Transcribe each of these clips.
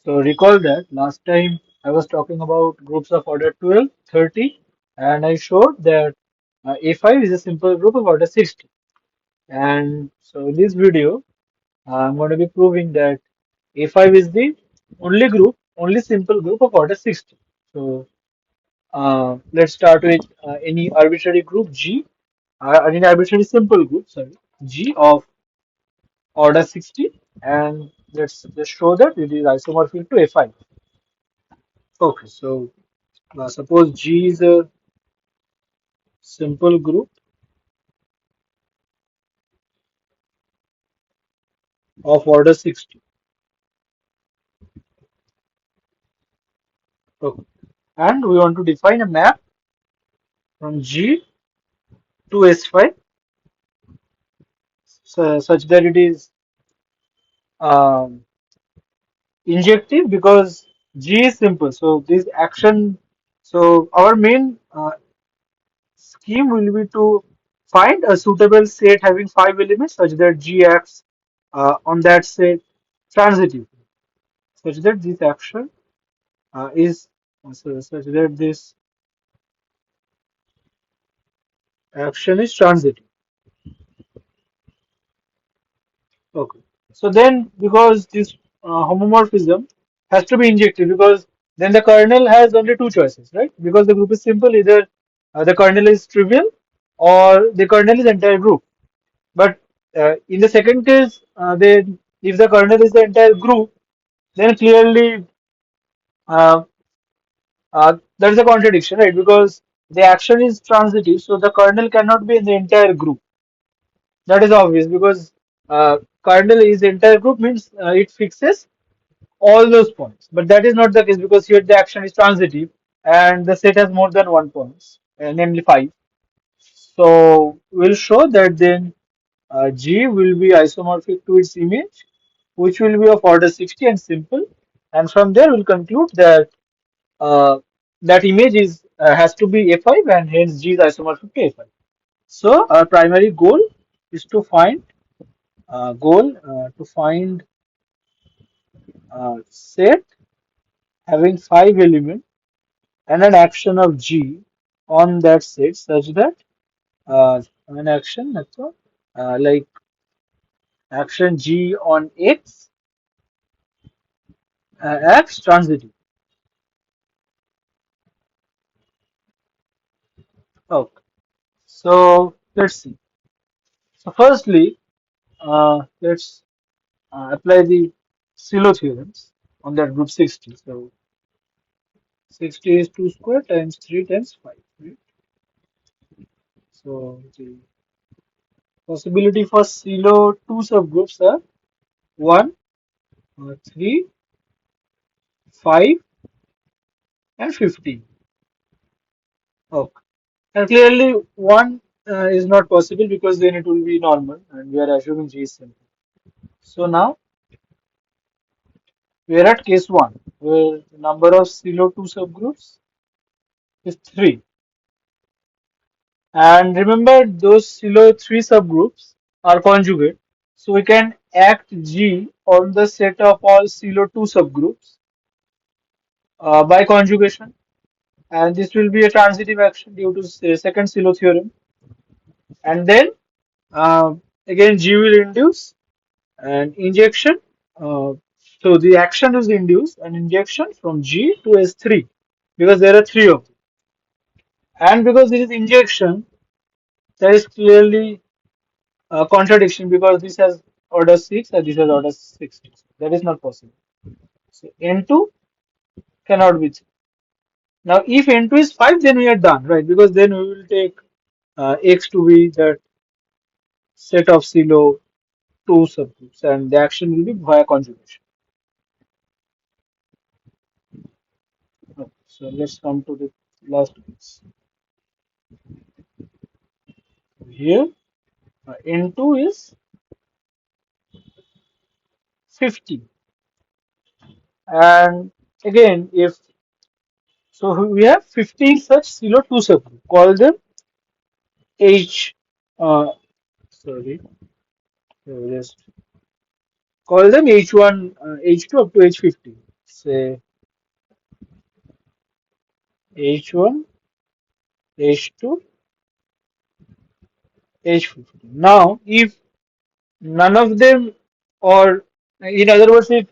So recall that last time I was talking about groups of order 12, 30, and I showed that A5 is a simple group of order 60. And so in this video, I'm going to be proving that A5 is the only simple group of order 60. So let's start with any arbitrary group G, any arbitrary simple group, sorry, G of order 60, and let's just show that it is isomorphic to A5. Okay, so suppose G is a simple group of order 60. Okay. And we want to define a map from G to S5 such that it is um, injective because G is simple. So this action, so our main scheme will be to find a suitable set having five elements such that G acts on that set transitive, such that this action is such that this action is transitive. Okay. So then, because this homomorphism has to be injective, because then the kernel has only two choices, right? Because the group is simple, either the kernel is trivial or the kernel is entire group. But in the second case, then if the kernel is the entire group, then clearly uh, there is a contradiction, right? Because the action is transitive, so the kernel cannot be in the entire group. That is obvious because kernel is the entire group means it fixes all those points. But that is not the case because here the action is transitive and the set has more than one points, namely five. So we'll show that then G will be isomorphic to its image, which will be of order 60 and simple. And from there we'll conclude that that image is has to be A5 and hence G is isomorphic to A5. So our primary goal is to find to find set having five elements and an action of G on that set such that an action that's all, like action G on X acts transitive. Okay. So let's see. So firstly, let's apply the Sylow theorems on that group 60. So 60 is 2 square times 3 times 5. Right? So the possibility for Sylow two subgroups are 1, 3, 5 and 15. Okay. And clearly, one is not possible because then it will be normal, and we are assuming G is simple. So now we are at case one, where the number of Sylow two subgroups is 3. And remember, those Sylow three subgroups are conjugate. So we can act G on the set of all Sylow two subgroups by conjugation. And this will be a transitive action due to second Sylow theorem. And then uh, again G will induce an injection. Uh, so the action is induced an injection from G to S3 because there are three of them. And because this is injection, there is clearly a contradiction because this has order 6 and this has order 6. That is not possible. So N2 cannot be 3. Now if N2 is 5, then we are done, right? Because then we will take X to be that set of Sylow two subgroups and the action will be via conjugation. Okay, so let's come to the last case. Here N2 is 50 and again if so we have 15 such Sylow two subgroups. Call them H sorry just call them H1 H2 up to H50. say H1, H2, H15. Now, if none of them, or in other words, if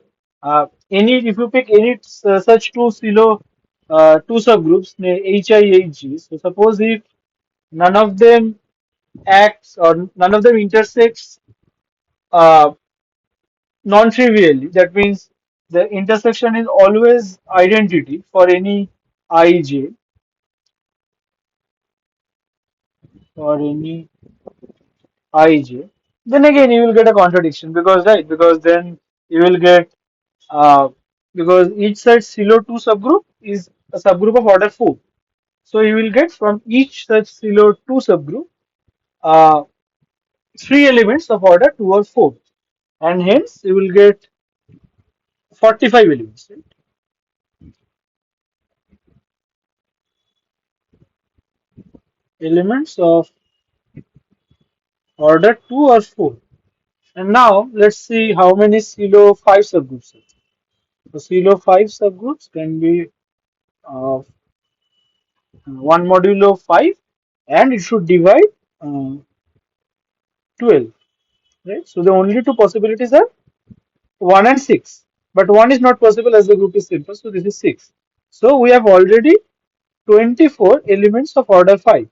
you pick any such two silo two subgroups, HI, HG. So suppose if none of them acts or none of them intersects uh, non-trivially, that means the intersection is always identity for any IJ, for any IJ, then again you will get a contradiction, because right, because then you will get uh, because each such Sylow 2 subgroup is a subgroup of order 4. So you will get from each such Sylow 2 subgroup uh, three elements of order 2 or 4, and hence you will get 45 elements, right? Elements of order 2 or 4. And now let's see how many Sylow 5 subgroups are. So Sylow 5 subgroups can be uh, one modulo 5, and it should divide uh, 12, right? So the only two possibilities are 1 and 6, but 1 is not possible as the group is simple, so this is 6. So we have already 24 elements of order 5.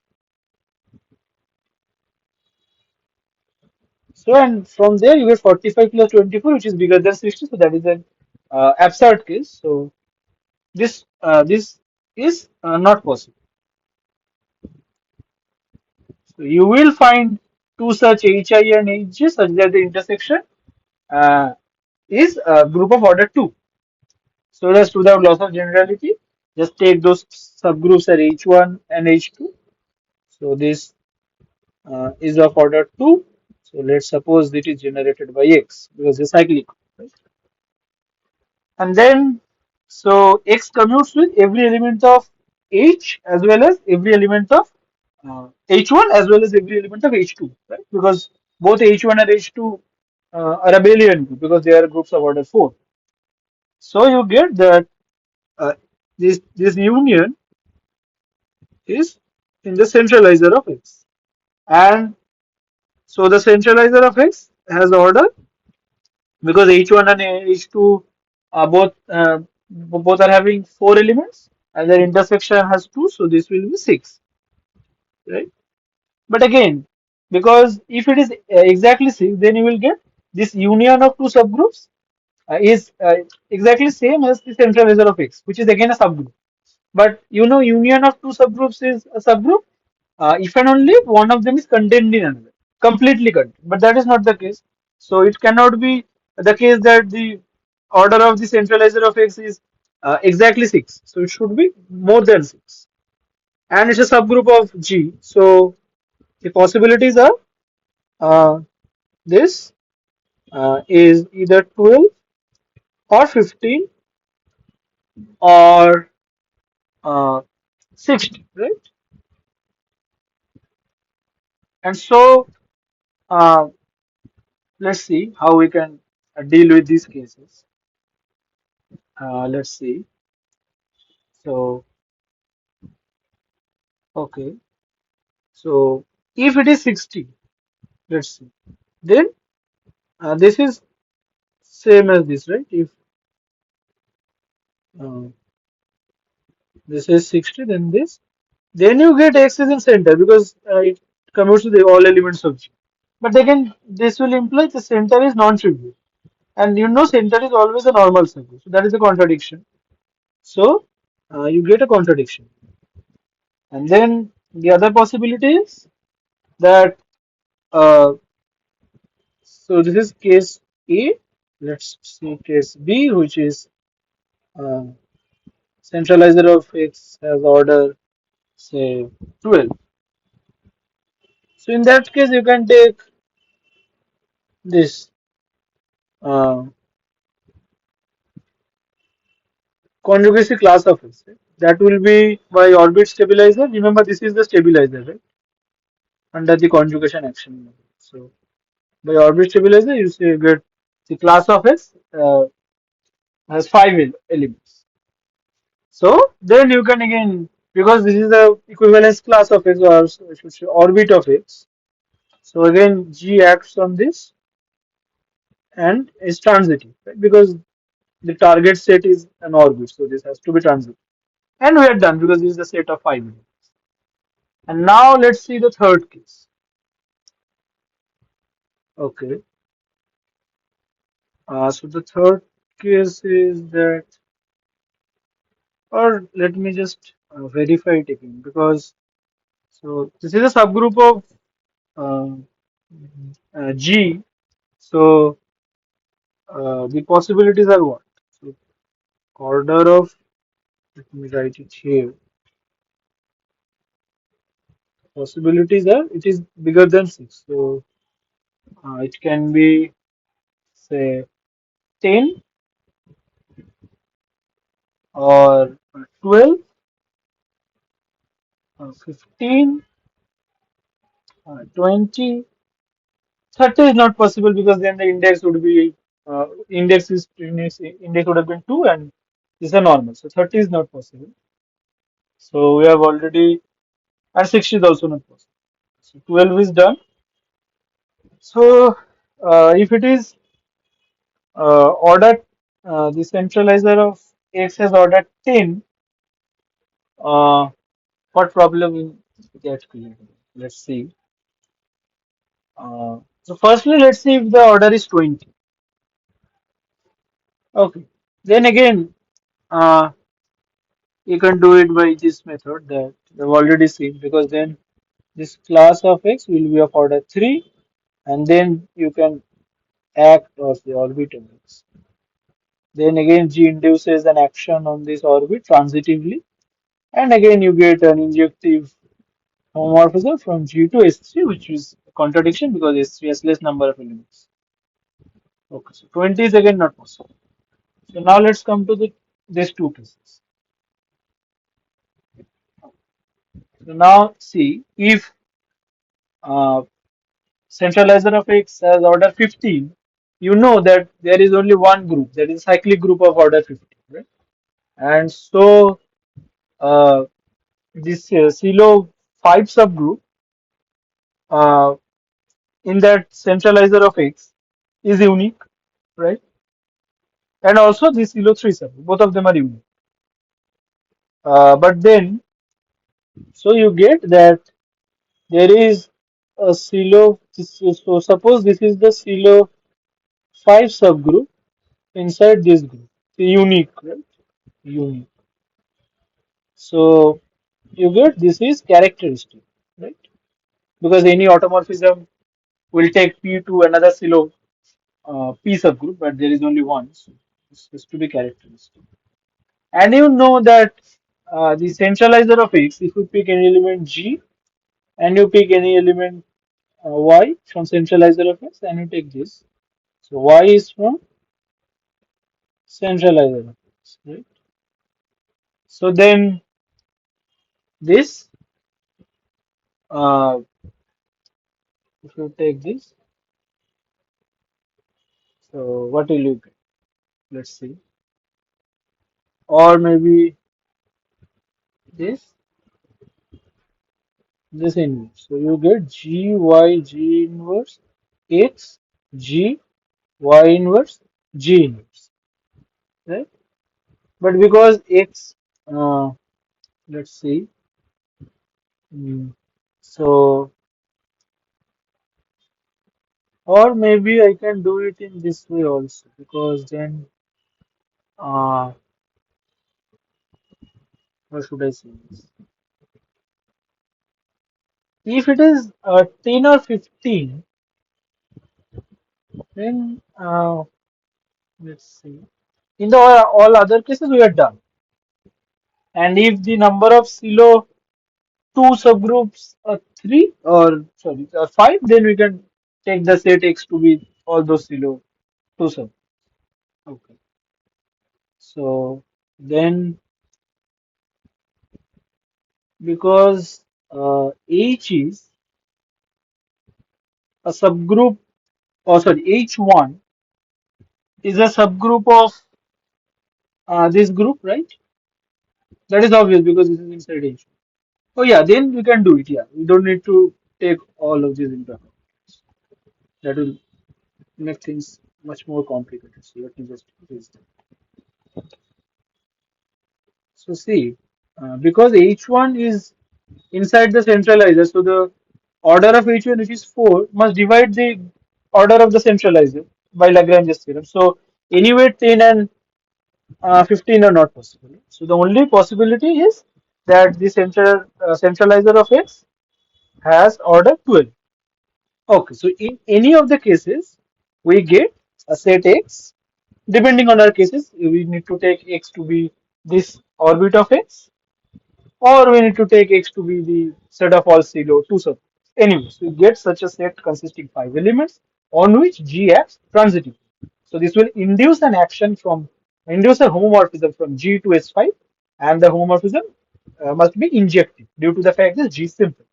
So, and from there you get 45 plus 24, which is bigger than 60, so that is an absurd case. So this is not possible. So you will find two such HI and HJ such that the intersection uh, is a group of order 2. So just without loss of generality, just take those subgroups as H1 and H2. So this is of order 2. So let's suppose it is generated by X because it's cyclic. Right? And then, so X commutes with every element of H as well as every element of H1 as well as every element of H2. Right? Because both H1 and H2 are abelian group because they are groups of order 4. So you get that this union is in the centralizer of X. And so the centralizer of X has order because H1 and H2 are both are having 4 elements, and their intersection has 2, so this will be 6, right? But again, because if it is exactly 6, then you will get this union of two subgroups is exactly same as the centralizer of X, which is again a subgroup. But you know, union of two subgroups is a subgroup if and only one of them is contained in another, completely contained. But that is not the case. So it cannot be the case that the order of the centralizer of X is exactly 6. So it should be more than 6. And it's a subgroup of G. So the possibilities are uh, this is either 12 or 15 or 60, right? And so uh, let's see how we can deal with these cases. Let's see. So, okay. So, if it is 60, let's see. Then this is same as this, right? If uh, this is 60, then this. Then you get X is in center because it commutes to the all elements of G. But again, this will imply the center is non-trivial. And you know center is always a normal circle. So that is a contradiction. So you get a contradiction. And then the other possibility is that so this is case A. Let's see case B, which is uh, centralizer of X has order say 12. So in that case, you can take this uh, conjugacy class of X. Right? That will be by orbit stabilizer. Remember, this is the stabilizer, right? Under the conjugation action. So by orbit stabilizer, you say you get the class of X. has five elements. So then you can again, because this is the equivalence class of X, or I should say orbit of X. So again G acts on this and is transitive, right? Because the target set is an orbit, so this has to be transitive. And we are done because this is the set of five elements. And now let's see the third case. Okay. So the third case is that, or let me just verify it again, because so this is a subgroup of uh, G. So the possibilities are what? So order of, let me write it here. Possibilities are, it is bigger than 6. So it can be, say, 10 or 12, 15, 20. 30 is not possible because then the index would be, index would have been 2 and this is a normal. So 30 is not possible. So we have already, and 60 is also not possible. So 12 is done. So if it is order, the centralizer of X has ordered 10, uh, what problem will get created? Let's see. So firstly, let's see if the order is 20. Okay. Then again, uh, you can do it by this method that we've already seen, because then this class of X will be of order 3, and then you can act or the orbit of X. Then again G induces an action on this orbit transitively, and again you get an injective homomorphism from G to S3, which is a contradiction because S3 has less number of elements. Okay, so 20 is again not possible. So now let's come to these two cases. So now see if uh, centralizer of X has order 15, you know that there is only one group, that is cyclic group of order 15, right? And so uh, this Sylow 5 subgroup uh, in that centralizer of X is unique, right? And also this Sylow 3 subgroup, both of them are unique. But then, so you get that there is a Sylow, so suppose this is the Sylow 5 subgroup inside this group, unique, right? Unique. So you get this is characteristic, right? Because any automorphism will take P to another silo P subgroup, but there is only one, so this has to be characteristic. And you know that the centralizer of X, if you pick any element G and you pick any element Y from centralizer of X, and you take this, so Y is from centralizer of X, right? So then this, uh, if you take this, so what will you get? Let's see. Or maybe this inverse. So you get G Y G inverse X G Y inverse G inverse, right? But because X, uh, let's see. So, or maybe I can do it in this way also, because then, uh, what should I say this? If it is 10 or 15, then let's see. In the all other cases, we are done. And if the number of silo two subgroups are 3 or sorry 5, then we can take the set X to be all those silo two sub. Okay. So then because H is a subgroup, or sorry, H1 is a subgroup of this group, right? That is obvious because this is inside H. Oh yeah, then we can do it. Yeah, we don't need to take all of this into account. That will make things much more complicated. So let me just erase them. So see, because H1 is inside the centralizer, so the order of H1, which is 4, must divide the order of the centralizer by Lagrange's theorem. So anyway, 10 and 15 are not possible. So the only possibility is that the centralizer of X has order 12. Okay, so in any of the cases, we get a set X. Depending on our cases, we need to take X to be this orbit of X, or we need to take X to be the set of all Sylow two subgroups. Anyways, we get such a set consisting 5 elements on which G acts transitively. So this will induce a homomorphism from G to S5, and the homomorphism must be injective due to the fact that G is simple.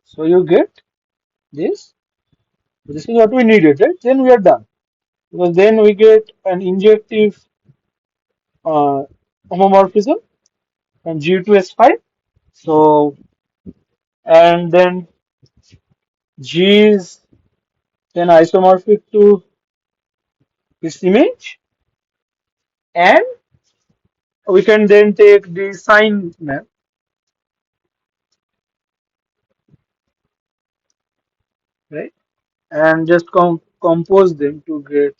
So you get this. This is what we needed, right? Then we are done. Because then we get an injective uh, homomorphism from G to S5. So, and then G is then isomorphic to this image, and we can then take the sign map, right, and just compose them to get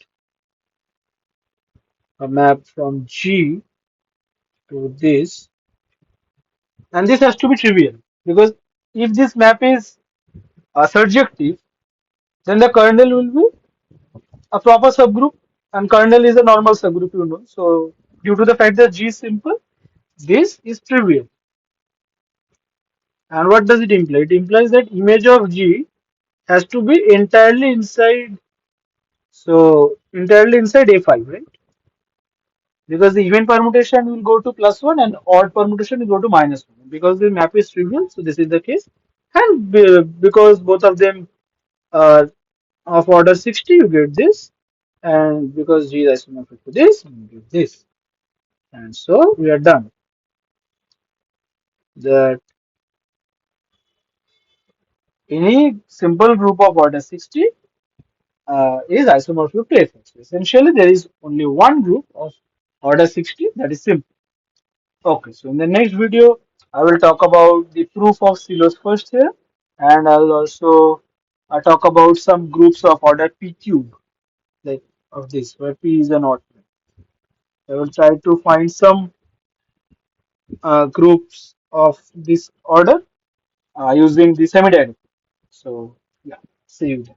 a map from G to this. And this has to be trivial because if this map is surjective, then the kernel will be a proper subgroup, and kernel is a normal subgroup, you know. So due to the fact that G is simple, this is trivial. And what does it imply? It implies that image of G has to be entirely inside. So entirely inside A5, right? Because the even permutation will go to +1 and odd permutation will go to -1. Because the map is trivial, so this is the case. And because both of them are of order 60, you get this. And because G is isomorphic to this, you get this. And so we are done. That any simple group of order 60 is isomorphic to Fx. Essentially, there is only one group of order 60 that is simple. Okay, so in the next video, I will talk about the proof of Sylow's first theorem, and I will also talk about some groups of order p cube, like of this, where p is an odd prime. I will try to find some groups of this order using the semi-direct. So, yeah, see you then.